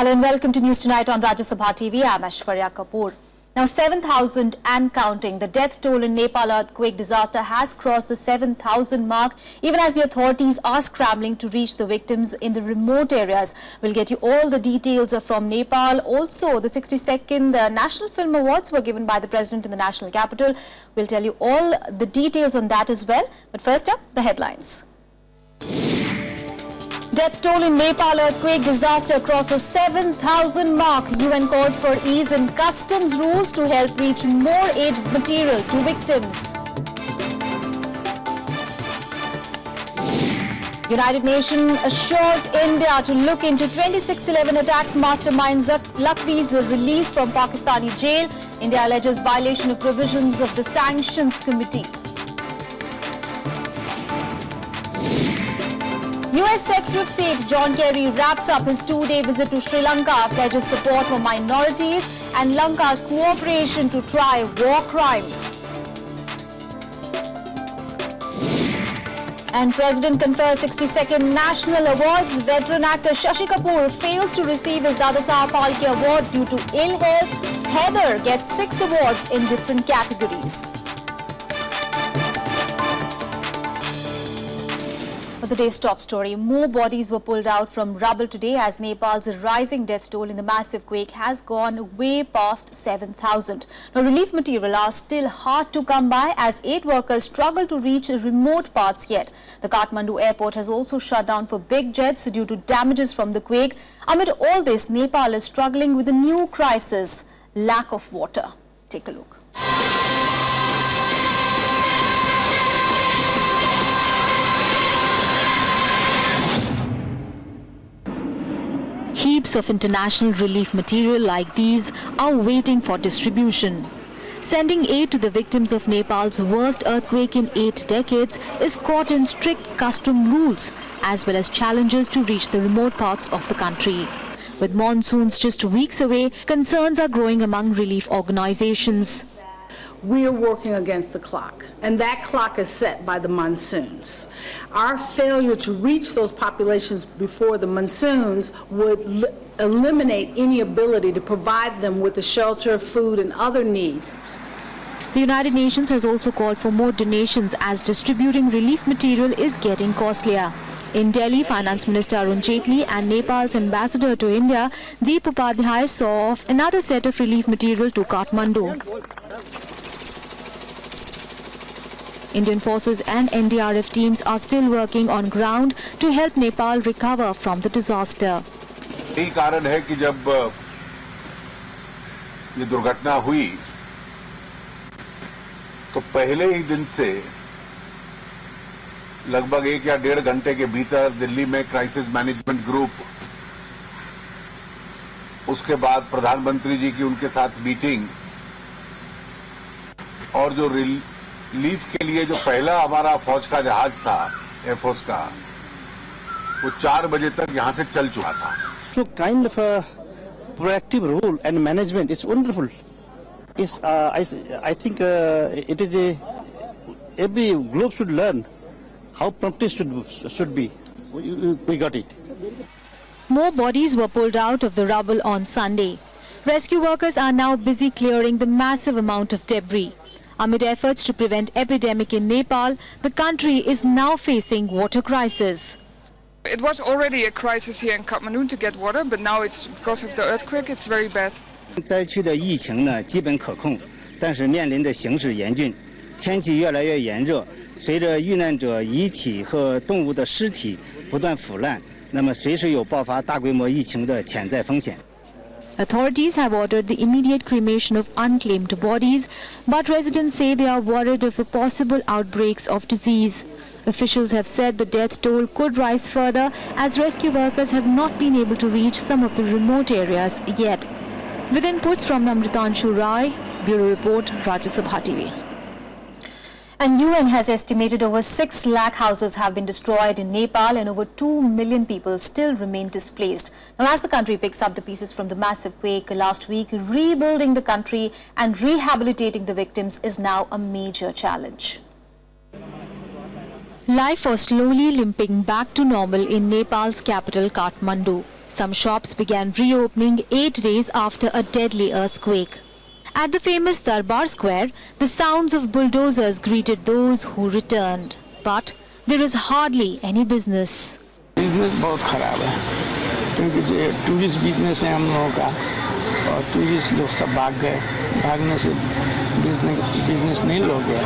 Hello and welcome to News Tonight on Rajya Sabha TV. I'm Aishwarya Kapoor. Now 7,000 and counting. The death toll in Nepal earthquake disaster has crossed the 7,000 mark, even as the authorities are scrambling to reach the victims in the remote areas. We'll get you all the details from Nepal. Also, the 62nd National Film Awards were given by the President in the national capital. We'll tell you all the details on that as well. But first up, the headlines. Death toll in Nepal earthquake disaster crosses 7,000 mark. UN calls for ease in customs rules to help reach more aid material to victims. United Nations assures India to look into 26/11 attacks mastermind Lakvi's release from Pakistani jail. India alleges violation of provisions of the Sanctions Committee. US Secretary of State John Kerry wraps up his two-day visit to Sri Lanka, pledges support for minorities and Lanka's cooperation to try war crimes. And President confers 62nd National Awards. Veteran actor Shashi Kapoor fails to receive his Dadasaheb Phalke Award due to ill health. Heather gets 6 awards in different categories. For the day's top story, more bodies were pulled out from rubble today as Nepal's rising death toll in the massive quake has gone way past 7,000. Now, relief material are still hard to come by as aid workers struggle to reach remote parts yet. The Kathmandu airport has also shut down for big jets due to damages from the quake. Amid all this, Nepal is struggling with a new crisis, lack of water. Take a look. Heaps of international relief material like these are waiting for distribution. Sending aid to the victims of Nepal's worst earthquake in 8 decades is caught in strict custom rules, as well as challenges to reach the remote parts of the country. With monsoons just weeks away, concerns are growing among relief organizations. We are working against the clock, and that clock is set by the monsoons. Our failure to reach those populations before the monsoons would eliminate any ability to provide them with the shelter, food, and other needs. The United Nations has also called for more donations as distributing relief material is getting costlier. In Delhi, Finance Minister Arun Jaitley and Nepal's ambassador to India, Deep Upadhyay, saw off another set of relief material to Kathmandu. Indian forces and NDRF teams are still working on ground to help Nepal recover from the disaster. यही कारण है कि जब ये दुर्घटना हुई तो पहले ही दिन से लगभग 1 या 1.5 घंटे के भीतर दिल्ली में क्राइसिस मैनेजमेंट ग्रुप, उसके बाद प्रधानमंत्री जी की उनके साथ मीटिंग और जो रिलीफ के लिए जो पहला हमारा फौज का जहाज था एयरफोर्स का, वो 4 बजे तक यहां से चल चुका था. So kind of a proactive role and management is wonderful. I think it is every globe should learn how prompt it should be. We got it. More bodies were pulled out of the rubble on Sunday. Rescue workers are now busy clearing the massive amount of debris. Amid efforts to prevent epidemic in Nepal, the country is now facing water crisis. It was already a crisis here in Kathmandu to get water, but now it's because of the earthquake, it's very bad. 灾区的疫情呢基本可控，但是面临的形势严峻，天气越来越炎热，随着遇难者遗体和动物的尸体不断腐烂，那么随时有爆发大规模疫情的潜在风险。 Authorities have ordered the immediate cremation of unclaimed bodies, but residents say they are worried of possible outbreaks of disease. Officials have said the death toll could rise further as rescue workers have not been able to reach some of the remote areas yet. With inputs from Namritanshu Rai, Bureau Report, Rajya Sabha TV. And UN has estimated over 6 lakh houses have been destroyed in Nepal and over 2 million people still remain displaced. Now, as the country picks up the pieces from the massive quake last week, rebuilding the country and rehabilitating the victims is now a major challenge. Life was slowly limping back to normal in Nepal's capital, Kathmandu. Some shops began reopening 8 days after a deadly earthquake. At the famous Darbar Square, the sounds of bulldozers greeted those who returned. But there is hardly any business. Business बहुत ख़राब है क्योंकि जो tourist business है हम लोगों का और टूरिस्ट लोग सब भाग गए भागने से बिजनेस नहीं लोग गए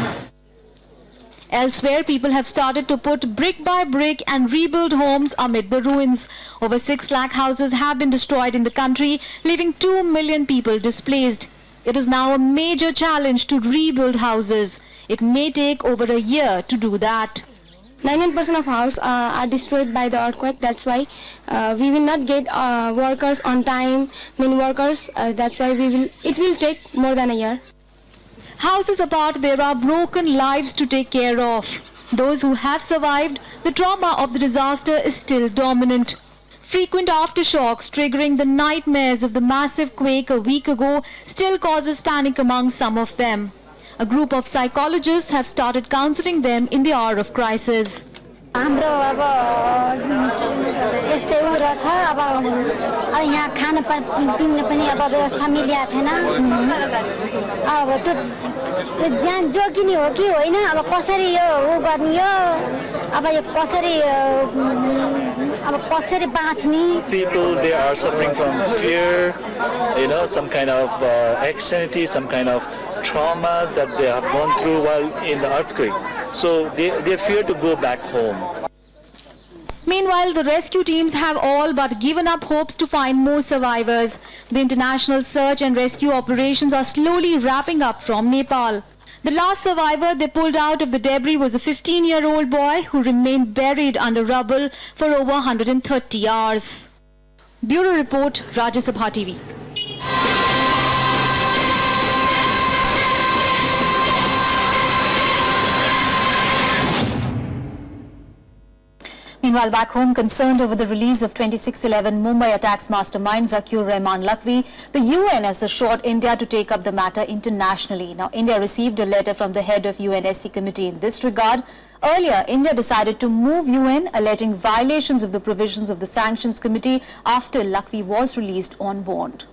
Elsewhere, people have started to put brick by brick and rebuild homes amid the ruins. Over 6 lakh houses have been destroyed in the country, leaving 2 million people displaced. It is now a major challenge to rebuild houses. It may take over a year to do that. 99% of houses are destroyed by the earthquake. That's why we will not get workers on time. Workers. That's why it will take more than a year. Houses apart, there are broken lives to take care of. Those who have survived, the trauma of the disaster is still dominant. Frequent aftershocks triggering the nightmares of the massive quake a week ago still causes panic among some of them. A group of psychologists have started counseling them in the hour of crisis. हाम्रो अब यस्तै उ रहेछ अब यहाँ खान पिउन पनि अब व्यवस्था मिलेको थिएन अब त्यो ज्यान जोगिने हो कि होइन अब कसरी यो उ गर्ने यो अब यो कसरी बाँच्ने people they are suffering from fear, some kind of anxiety, some kind of traumas that they have gone through while in the earthquake. So they fear to go back home. Meanwhile, the rescue teams have all but given up hopes to find more survivors. The international search and rescue operations are slowly wrapping up from Nepal. The last survivor they pulled out of the debris was a 15-year-old boy who remained buried under rubble for over 130 hours. Bureau Report, Rajya Sabha TV. Meanwhile, back home, concerned over the release of 2611 Mumbai attacks mastermind Zakir Rehman Lakhvi, the UN has assured India to take up the matter internationally. Now, India received a letter from the head of UNSC committee in this regard. Earlier, India decided to move UN, alleging violations of the provisions of the sanctions committee after Lakhvi was released on bond.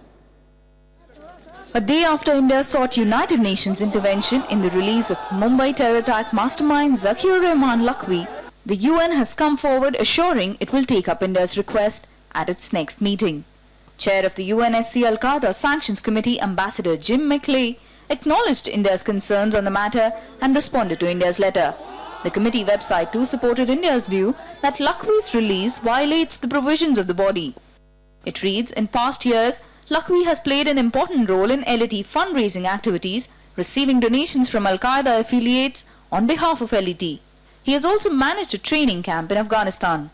A day after India sought United Nations intervention in the release of Mumbai terror attack mastermind Zakir Rehman Lakhvi, the UN has come forward assuring it will take up India's request at its next meeting. Chair of the UNSC Al-Qaeda Sanctions Committee, Ambassador Jim McClay, acknowledged India's concerns on the matter and responded to India's letter. The committee website too supported India's view that Lakhvi's release violates the provisions of the body. It reads, in past years, Lakhvi has played an important role in LAT fundraising activities, receiving donations from Al-Qaeda affiliates on behalf of LAT. He has also managed a training camp in Afghanistan.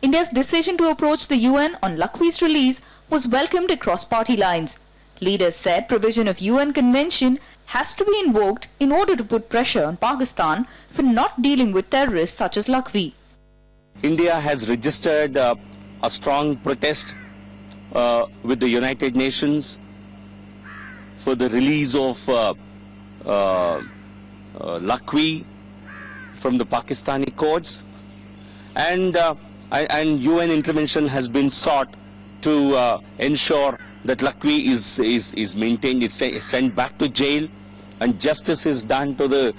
India's decision to approach the UN on Lakhvi's release was welcomed across party lines. Leaders said provision of UN convention has to be invoked in order to put pressure on Pakistan for not dealing with terrorists such as Lakhvi. India has registered a strong protest with the United Nations for the release of Lakhvi from the Pakistani courts, and UN intervention has been sought to ensure that Lakhvi is maintained, is sent back to jail, and justice is done to the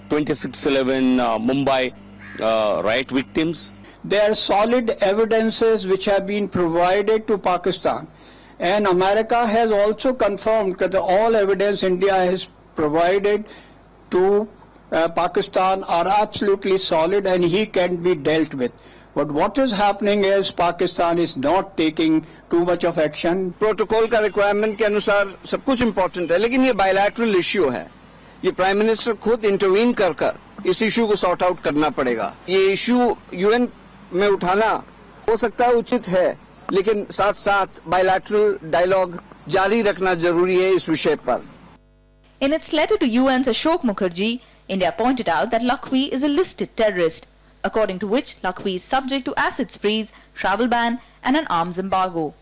2611 Mumbai riot victims. There are solid evidences which have been provided to Pakistan, and America has also confirmed that all evidence India has provided to Pakistan are absolutely solid and he can be dealt with. But what is happening is Pakistan is not taking too much of action. Protocol का requirement के अनुसार सब कुछ important है, लेकिन ये bilateral issue है. ये प्राइम मिनिस्टर खुद इंटरवीन कर इस इश्यू को सॉर्ट आउट करना पड़ेगा. ये इश्यू यूएन में उठाना हो सकता है उचित है, लेकिन साथ साथ बायलैटरल डायलॉग जारी रखना जरूरी है इस विषय पर. In its letter to UN's Ashok Mukherjee, India pointed out that Lakhvi is a listed terrorist, according to which Lakhvi is subject to assets freeze, travel ban and an arms embargo.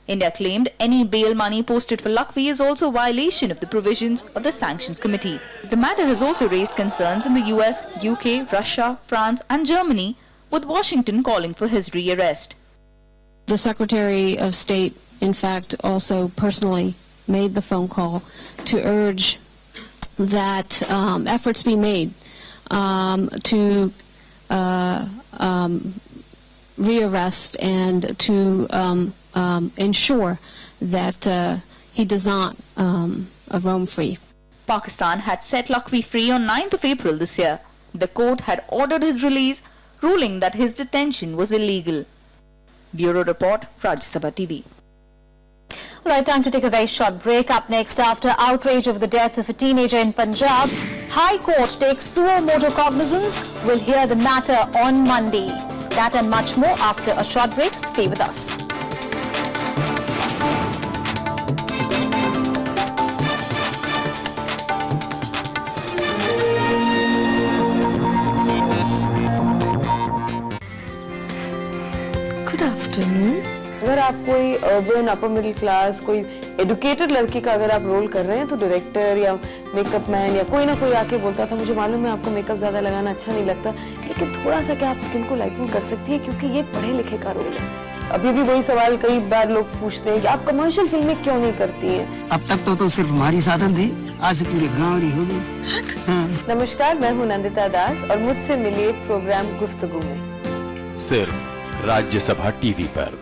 India claimed any bail money posted for Lakhvi is also a violation of the provisions of the Sanctions Committee. The matter has also raised concerns in the US, UK, Russia, France and Germany, with Washington calling for his rearrest. The Secretary of State, in fact, also personally made the phone call to urge that efforts be made to rearrest and to ensure that he does not roam free. Pakistan had set Lakhvi free on 9th of April this year. The court had ordered his release, ruling that his detention was illegal. Bureau Report, Rajya Sabha TV. Right, time to take a very short break. Up next, after outrage over the death of a teenager in Punjab, High Court takes suo motu cognizance. We'll hear the matter on Monday. That and much more after a short break. Stay with us. Good afternoon. अगर आप कोई urban upper middle class कोई educated लड़की का अगर आप role कर रहे हैं तो डायरेक्टर या मेकअप मैन या कोई ना कोई आके बोलता था मुझे मालूम है आपको मेकअप ज्यादा लगाना अच्छा नहीं लगता लेकिन थोड़ा सा क्या आप स्किन को लाइटन कर सकती है क्योंकि ये पढ़े लिखे का रोल है। अभी भी वही सवाल कई बार लोग पूछते हैं कि आप कमर्शियल फिल्में क्यों नहीं करती हैं? अब तक तो सिर्फ हमारी साधन थी, आज से पूरे गांव की हो गई। नमस्कार, मैं हूं नंदिता दास और मुझसे मिलिए प्रोग्राम गुफ्तगू में सिर्फ राज्यसभा टीवी पर।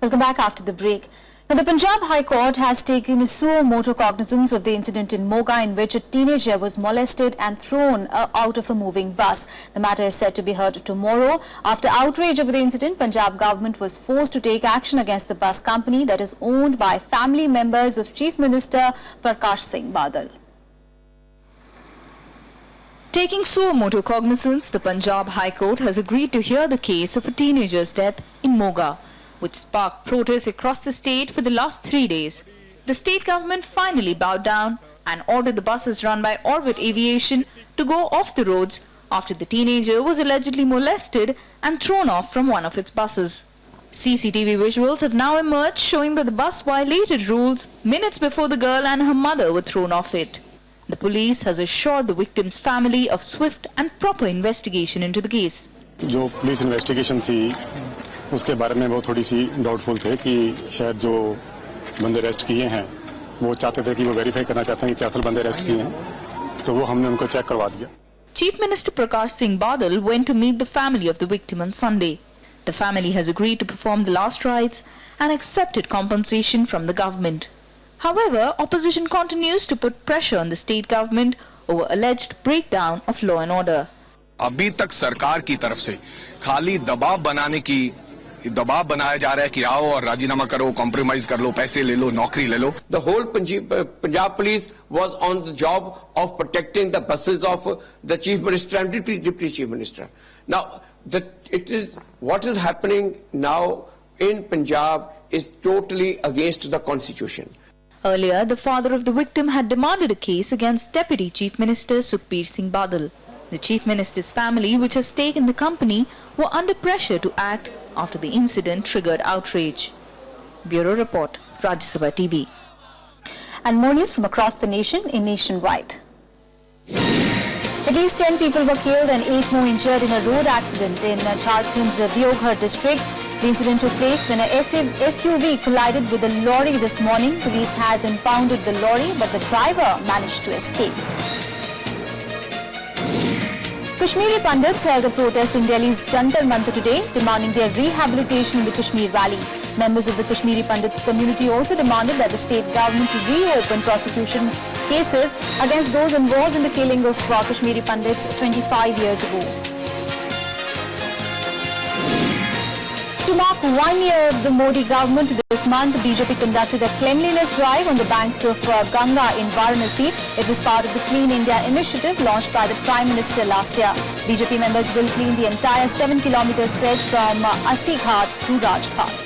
Welcome back after the break. Now, the Punjab High Court has taken suo motu cognizance of the incident in Moga in which a teenager was molested and thrown out of a moving bus. The matter is set to be heard tomorrow. After outrage over the incident, Punjab government was forced to take action against the bus company that is owned by family members of Chief Minister Prakash Singh Badal. Taking suo motu cognizance, the Punjab High Court has agreed to hear the case of a teenager's death in Moga, which sparked protests across the state for the last 3 days. The state government finally bowed down and ordered the buses run by Orbit Aviation to go off the roads after the teenager was allegedly molested and thrown off from one of its buses. CCTV visuals have now emerged showing that the bus violated rules minutes before the girl and her mother were thrown off it. The police has assured the victim's family of swift and proper investigation into the case. जो police investigation थी उसके बारे में वो थोड़ी सी doubtful थे कि शायद जो बंदे अरेस्ट किए हैं वो चाहते थे कि वो वेरीफाई करना चाहते हैं कि असल बंदे अरेस्ट किए हैं तो वो हमने उनको चेक करवा दिया. Chief Minister Prakash Singh Badal went to meet the family of the victim on Sunday. The family has agreed to perform the last rites and accepted compensation from the government. However, opposition continues to put pressure on the state government over alleged breakdown of law and order. अभी तक सरकार की तरफ से खाली दबाव बनाया जा रहा है कि आओ और राजीनामा करो, कॉम्प्रोमाइज कर लो, पैसे ले लो, नौकरी ले लो. The whole Punjab police was on the job of protecting the buses of the chief minister and deputy chief minister. Now, what is happening now in Punjab is totally against the constitution. Earlier, the father of the victim had demanded a case against Deputy Chief Minister Sukhbir Singh Badal. The Chief Minister's family, which has stake in the company, were under pressure to act after the incident triggered outrage. Bureau Report, Rajya Sabha TV. And more news from across the nation in Nationwide. At least 10 people were killed and 8 more injured in a road accident in Jharkhand's Deoghar district. The incident took place when a SUV collided with a lorry this morning. Police has impounded the lorry, but the driver managed to escape. Kashmiri Pandits held a protest in Delhi's Jantar Mantar today, demanding their rehabilitation in the Kashmir Valley. Members of the Kashmiri Pandits community also demanded that the state government reopen prosecution cases against those involved in the killing of Kashmiri Pandits 25 years ago. To mark 1 year of the Modi government this month, BJP conducted a cleanliness drive on the banks of Ganga in Varanasi. It was part of the Clean India initiative launched by the Prime Minister last year. BJP members will clean the entire 7-kilometer stretch from Asi Ghat to Raj Ghat.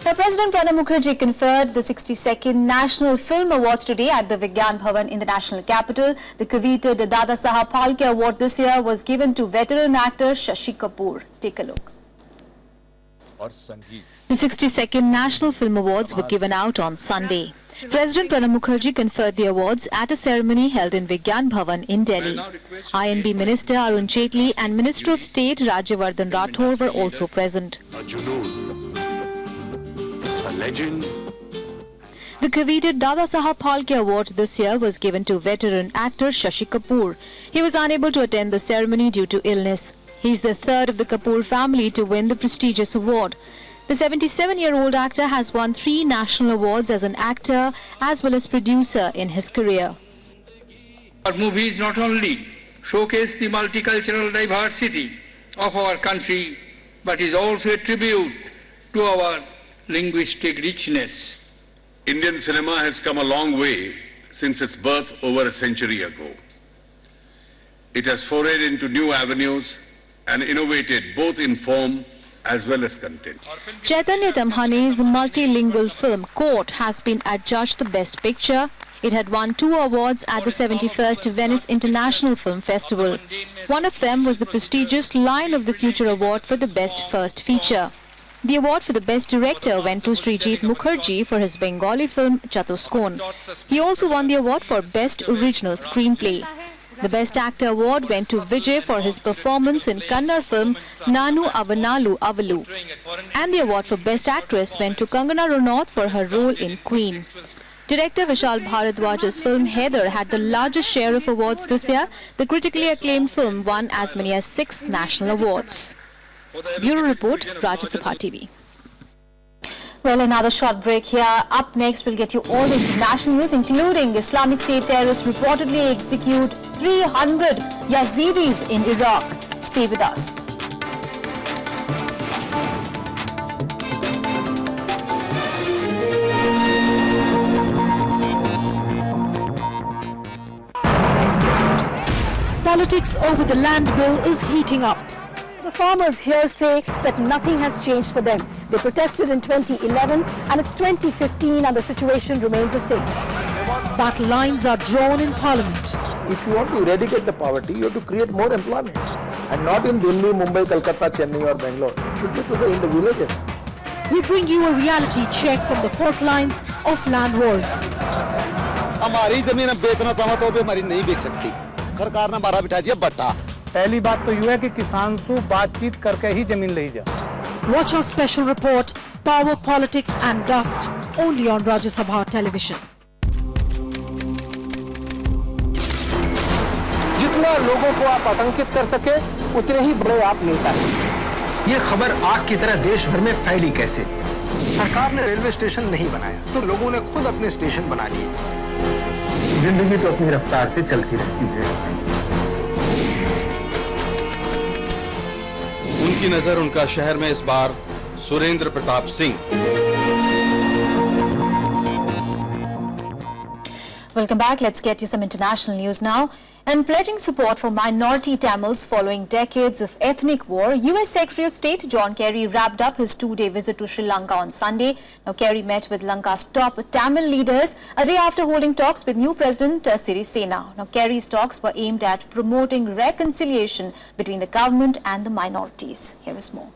Now, President Pranab Mukherjee conferred the 62nd National Film Awards today at the Vigyan Bhavan in the national capital. The coveted Dada Saheb Phalke Award this year was given to veteran actor Shashi Kapoor. Take a look. The 62nd National Film Awards were given out on Sunday. President Pranab Mukherjee conferred the awards at a ceremony held in Vigyan Bhavan in Delhi. INB Minister Arun Jaitley and Minister of State Rajya Rathore were also present. A legend. The coveted Dada Sahab Phalke Award this year was given to veteran actor Shashi Kapoor. He was unable to attend the ceremony due to illness. He is the third of the Kapoor family to win the prestigious award. The 77-year-old actor has won 3 national awards as an actor as well as producer in his career. Our movies not only showcase the multicultural diversity of our country, but is also a tribute to our linguistic richness. Indian cinema has come a long way since its birth over a century ago. It has forayed into new avenues and innovated both in form as well as content. Chaitanya Tamhane's multilingual film Court has been adjudged the Best Picture. It had won 2 awards at the 71st Venice International Film Festival. One of them was the prestigious Lion of the Future Award for the Best First Feature. The award for the Best Director went to Srijit Mukherjee for his Bengali film Chatuskon. He also won the award for Best Original Screenplay. The Best Actor award went to Vijay for his performance in Kannada film Nanu Avanalu Avalu. And the award for Best Actress went to Kangana Ranaut for her role in Queen. Director Vishal Bharadwaj's film Heather had the largest share of awards this year. The critically acclaimed film won as many as 6 national awards. Bureau Report, Rajya Sabha TV. Well, another short break here. Up next, we'll get you all the international news, including Islamic State terrorists reportedly execute 300 Yazidis in Iraq. Stay with us. Politics over the land bill is heating up. The farmers here say that nothing has changed for them. They protested in 2011 and it's 2015 and the situation remains the same. But lines are drawn in Parliament. If you want to eradicate the poverty, you have to create more employment. And not in Delhi, Mumbai, Kolkata, Chennai or Bangalore. It should be in the villages. We bring you a reality check from the fault lines of land wars. हमारी जमीन हम बेचना चाहो तो भी हमारी नहीं बेच सकती। सरकार ने हमारा बिठा दिया बट्टा। पहली बात तो यह है कि किसान से बातचीत करके ही जमीन ले जा। Watch our special report, Power, Politics and Dust, only on Rajya Sabha television. जितना लोगों को आप आतंकित कर सके, उतने ही बड़े आप नेता हैं। ये खबर आग की तरह देश भर में फैली कैसे? सरकार ने रेलवे स्टेशन नहीं बनाया, तो लोगों ने खुद अपने स्टेशन बना लिए। जिंदगी तो अपनी रफ्तार से चलती रहती है। उनकी नजर उनका शहर में इस बार Surendra Pratap Singh. Welcome back. Let's get you some international news now. And pledging support for minority Tamils following decades of ethnic war, US Secretary of State John Kerry wrapped up his 2-day visit to Sri Lanka on Sunday. Now, Kerry met with Lanka's top Tamil leaders a day after holding talks with new President Sirisena. Now, Kerry's talks were aimed at promoting reconciliation between the government and the minorities. Here is more.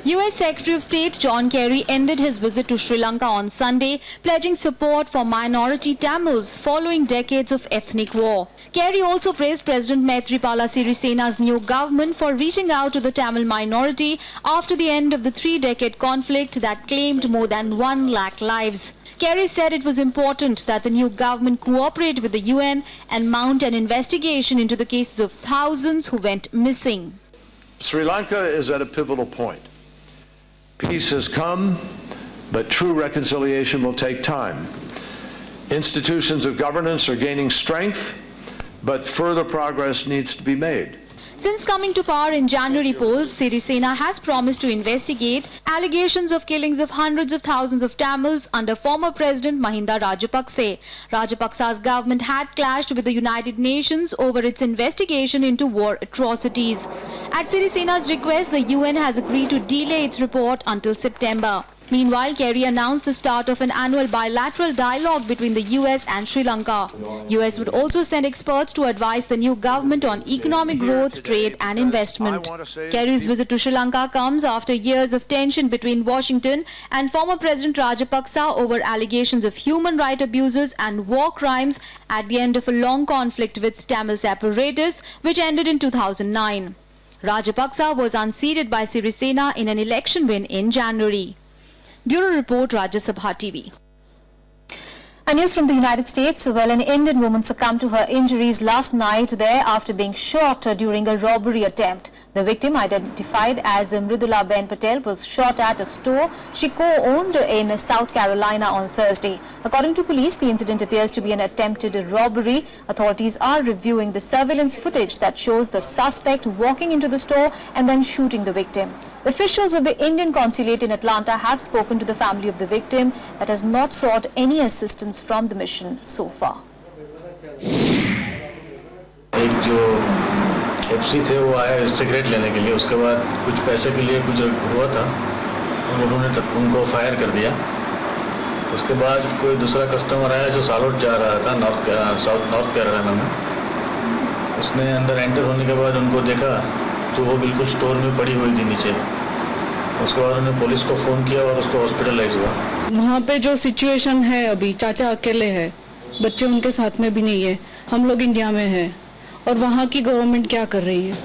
US Secretary of State John Kerry ended his visit to Sri Lanka on Sunday, pledging support for minority Tamils following decades of ethnic war. Kerry also praised President Maithripala Sirisena's new government for reaching out to the Tamil minority after the end of the 3-decade conflict that claimed more than 1 lakh lives. Kerry said it was important that the new government cooperate with the UN and mount an investigation into the cases of thousands who went missing. Sri Lanka is at a pivotal point. Peace has come, but true reconciliation will take time. Institutions of governance are gaining strength, but further progress needs to be made. Since coming to power in January polls, Sirisena has promised to investigate allegations of killings of hundreds of thousands of Tamils under former President Mahinda Rajapaksa. Rajapaksa's government had clashed with the United Nations over its investigation into war atrocities. At Sirisena's request, the UN has agreed to delay its report until September. Meanwhile, Kerry announced the start of an annual bilateral dialogue between the US and Sri Lanka. US would also send experts to advise the new government on economic growth, trade and investment. Kerry's visit to Sri Lanka comes after years of tension between Washington and former President Rajapaksa over allegations of human rights abuses and war crimes at the end of a long conflict with Tamil separatists, which ended in 2009. Rajapaksa was unseated by Sirisena in an election win in January. Bureau Report, Rajya Sabha TV. And news from the United States. Well, an Indian woman succumbed to her injuries last night there after being shot during a robbery attempt. The victim, identified as Mridula Ben Patel, was shot at a store she co-owned in South Carolina on Thursday. According to police, the incident appears to be an attempted robbery. Authorities are reviewing the surveillance footage that shows the suspect walking into the store and then shooting the victim. Officials of the Indian consulate in Atlanta have spoken to the family of the victim that has not sought any assistance from the mission so far. एक जो FC थे वो आया cigarette लेने के लिए, उसके बाद कुछ पैसे के लिए कुछ हुआ था, उन्होंने उनको फायर कर दिया। उसके बाद कोई दूसरा कस्टमर आया जो सालोट जा रहा था नॉर्थ कैरोलिना में, उसने अंदर एंटर होने के बाद उनको देखा तो वो बिल्कुल स्टोर में पड़ी हुई थी नीचे। उसके बाद उन्होंने पुलिस को फ़ोन किया और उसको हॉस्पिटलाइज हुआ। वहाँ पे जो सिचुएशन है अभी, चाचा अकेले है, बच्चे उनके साथ में भी नहीं है, हम लोग इंडिया में हैं और वहाँ की गवर्नमेंट क्या कर रही है?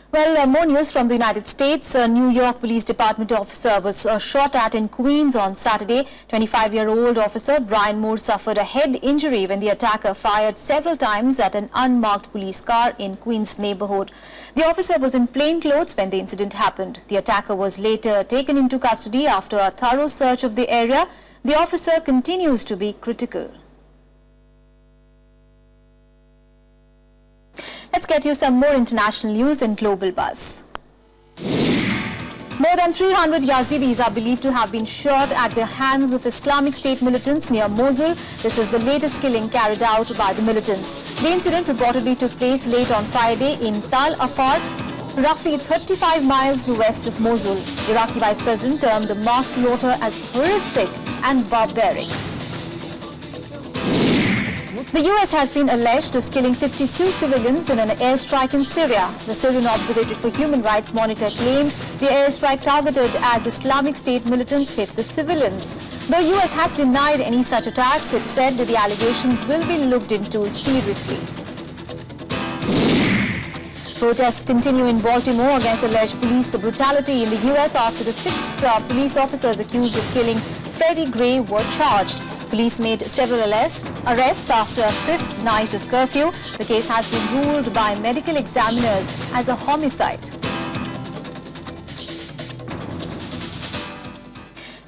Well, more news from the United States. A New York Police Department officer was shot at in Queens on Saturday. 25-year-old officer Brian Moore suffered a head injury when the attacker fired several times at an unmarked police car in Queens neighborhood. The officer was in plain clothes when the incident happened. The attacker was later taken into custody after a thorough search of the area. The officer continues to be critical. Let's get you some more international news and global buzz. More than 300 Yazidis are believed to have been shot at the hands of Islamic State militants near Mosul. This is the latest killing carried out by the militants. The incident reportedly took place late on Friday in Tal Afar, roughly 35 miles west of Mosul. Iraqi Vice President termed the mass slaughter as horrific and barbaric. The US has been alleged of killing 52 civilians in an airstrike in Syria. The Syrian Observatory for Human Rights Monitor claimed the airstrike targeted as Islamic State militants hit the civilians. The US has denied any such attacks. It said that the allegations will be looked into seriously. Protests continue in Baltimore against alleged police brutality in the US after the 6 police officers accused of killing Freddie Gray were charged. Police made several arrests after a 5th night of curfew. The case has been ruled by medical examiners as a homicide.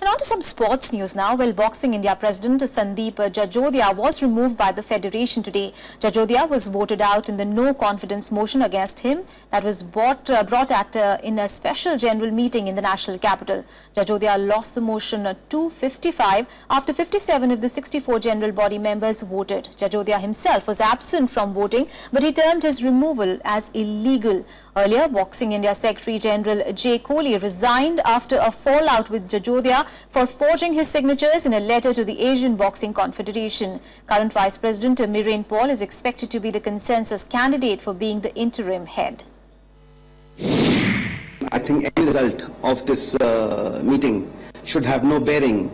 And on to some sports news now. Well, Boxing India President Sandeep Jajodia was removed by the Federation today. Jajodia was voted out in the no confidence motion against him that was brought in a special general meeting in the national capital. Jajodia lost the motion 255 after 57 of the 64 general body members voted. Jajodia himself was absent from voting, but he termed his removal as illegal. Earlier, Boxing India Secretary General J. Kohli resigned after a fallout with Jajodia for forging his signatures in a letter to the Asian Boxing Confederation. Current Vice President Mirain Paul is expected to be the consensus candidate for being the interim head. I think any result of this meeting should have no bearing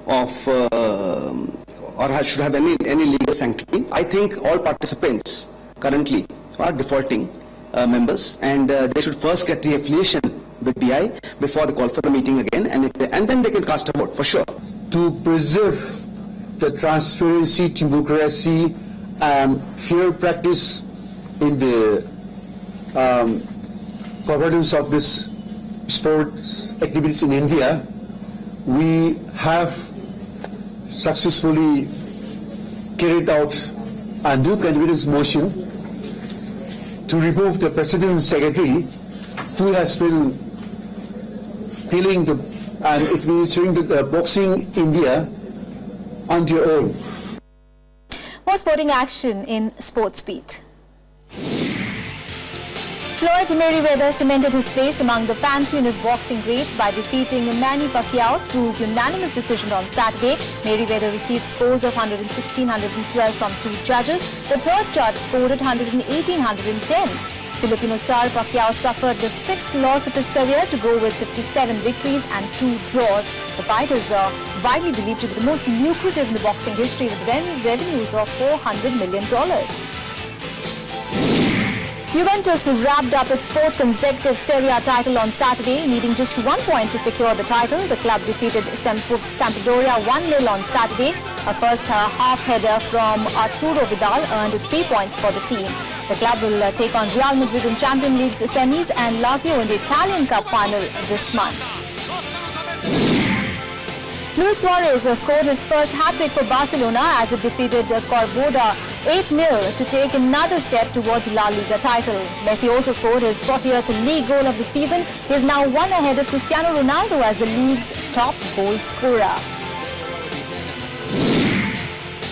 of or should have any legal sanctity. I think all participants currently are defaulting members, and they should first get re-affiliation with PI before they call for the meeting again, and then they can cast a vote for sure. To preserve the transparency, democracy, and fair practice in the governance of this sports activities in India, we have successfully carried out a new confidence motion to remove the President Secretary who has been dealing and administering the Boxing India on their own. More sporting action in Sports Beat. Floyd Mayweather cemented his place among the pantheon of boxing greats by defeating Manny Pacquiao through unanimous decision on Saturday. Mayweather received scores of 116-112 from 2 judges. The third judge scored at 118-110. Filipino star Pacquiao suffered the 6th loss of his career to go with 57 victories and 2 draws. The fight is widely believed to be the most lucrative in the boxing history, with revenues of $400 million. Juventus wrapped up its 4th consecutive Serie A title on Saturday, needing just 1 point to secure the title. The club defeated Sampdoria 1-0 on Saturday. A first half header from Arturo Vidal earned 3 points for the team. The club will take on Real Madrid in Champions League's semis and Lazio in the Italian Cup final this month. Luis Suarez scored his first hat-trick for Barcelona as it defeated Corboda 8-0 to take another step towards La Liga title. Messi also scored his 40th league goal of the season. He is now 1 ahead of Cristiano Ronaldo as the league's top goal scorer.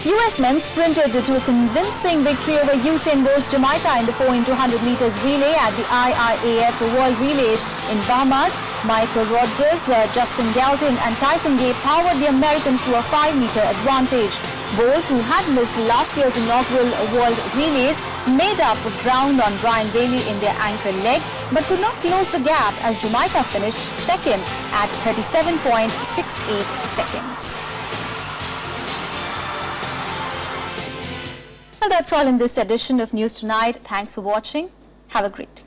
US men sprinted to a convincing victory over Usain Bolt's Jamaica in the 4x100 meters relay at the IIAF World Relays in Bahamas. Michael Rodriguez, Justin Galding and Tyson Gay powered the Americans to a 5-meter advantage. Bolt, who had missed last year's inaugural World Relays, made up ground on Brian Bailey in their anchor leg, but could not close the gap as Jamaica finished second at 37.68 seconds. Well, that's all in this edition of News Tonight. Thanks for watching. Have a great day.